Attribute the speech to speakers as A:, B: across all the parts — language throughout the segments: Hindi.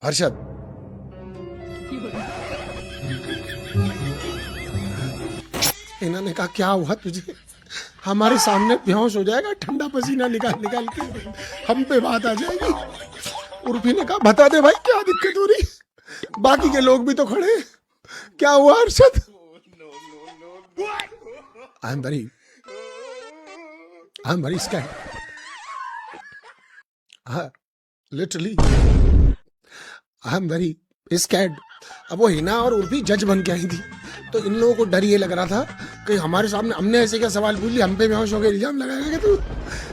A: हर्षद, इन्होंने कहा क्या हुआ तुझे? हमारे सामने बेहोश हो जाएगा, ठंडा पसीना निकाल निकाल के हम पे बात आ जाएगी। उर्फी ने कहा बता दे भाई क्या दिक्कत हो रही, बाकी के लोग भी तो खड़े हैं। क्या हुआ Harshad? I am very scared, literally I am very scared. अब वो हिना और उर्फी जज बन के आई थी, तो इन लोगों को डर ये लग रहा था कि हमारे सामने हमने ऐसे क्या सवाल पूछ लिया, हम पे बेहोश हो गए, इल्जाम लगाएगा तू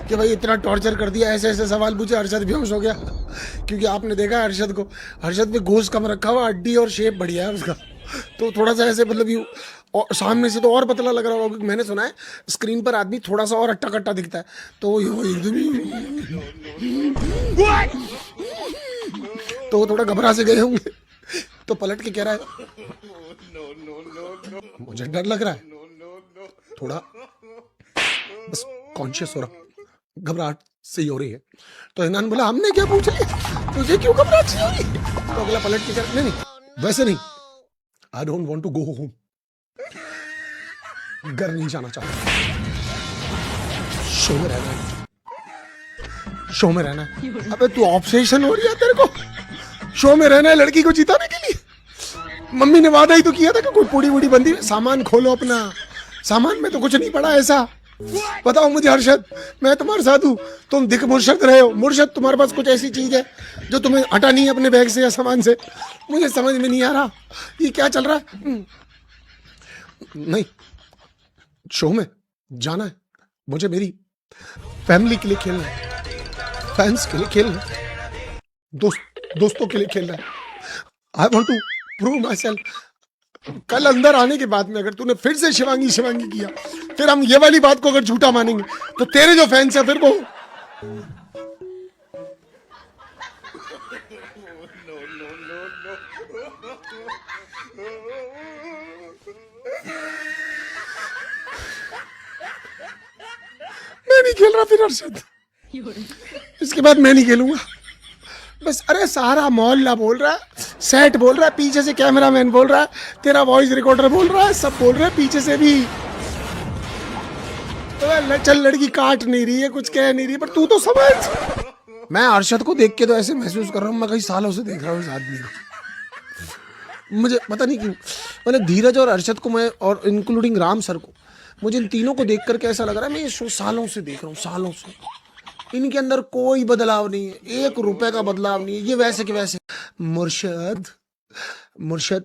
A: कि भाई इतना टॉर्चर कर दिया, ऐसे ऐसे सवाल पूछे, हर्षद बेहोश हो गया। क्योंकि आपने देखा हर्षद को, हर्षद पे गोश्त कम रखा हुआ, हड्डी और शेप बढ़िया है उसका, तो थोड़ा सा ऐसे मतलब यू, और सामने से तो और पतला लग रहा होगा, क्योंकि मैंने सुना है स्क्रीन पर आदमी थोड़ा सा और अट्टा कट्टा दिखता है, तो ये एकदम तो वो थोड़ा घबरा से गए होंगे, तो पलट के कह रहा है मुझे डर लग रहा है, थोड़ा बस कॉन्शियस हो रहा, घबराहट सही हो रही है। तो इनान बोला हमने क्या पूछ लिया, तुझे क्यों घबराहट सी हो रही? तो अगला पलट के कह रहा नहीं वैसे नहीं, I don't want to go home, घर नहीं जाना चाहता, शो में रहना है, शो में रहना है। अबे तू ऑब्सेशन हो रही है तेरे को, शो में रहना है लड़की को जिताने के लिए? मम्मी ने वादा ही तो किया था कि कोई पूड़ी वूड़ी बंदी, सामान खोलो अपना, सामान में तो कुछ नहीं पड़ा ऐसा। बताओ मुझे हर्षद, मैं तुम्हारे साथ हूँ, तुम दिख मुर्शद रहे हो, मुर्शद तुम्हारे पास कुछ ऐसी चीज है जो तुम्हें हटा नहीं है अपने बैग से या सामान से? मुझे समझ में नहीं आ रहा ये क्या चल रहा है। नहीं, शो में जाना है मुझे, मेरी फैमिली के लिए खेलना है, फैंस के लिए खेलना है, दोस्तों के लिए खेलना है। I want to prove my self. कल अंदर आने के बाद में अगर तूने फिर से शिवांगी शिवांगी किया, फिर हम ये वाली बात को अगर झूठा मानेंगे तो तेरे जो फैंस है फिर वो मैं नहीं खेल रहा फिर हर्षद, इसके बाद मैं नहीं खेलूंगा बस। अरे सारा मोहल्ला बोल रहा है, सेट बोल रहा है, पीछे से कैमरामैन बोल रहा है, तेरा वॉइस रिकॉर्डर बोल रहा है, सब बोल रहे हैं पीछे से भी। तो चल लड़की काट नहीं रही है, कुछ कह नहीं रही, पर तू तो समझ। मैं अरशद को देख के तो ऐसे महसूस कर रहा हूँ मैं कई सालों से देख रहा हूँ इस आदमी को, मुझे पता नहीं क्यों। मैंने धीरज और अरशद को मैं, और इंक्लूडिंग राम सर को, मुझे इन तीनों को देख करके ऐसा लग रहा है मैं ये शो सालों से देख रहा हूँ, सालों से। इनके अंदर कोई बदलाव नहीं है, 1 रुपए का बदलाव नहीं है, ये वैसे के वैसे। मुर्शद, मुर्शद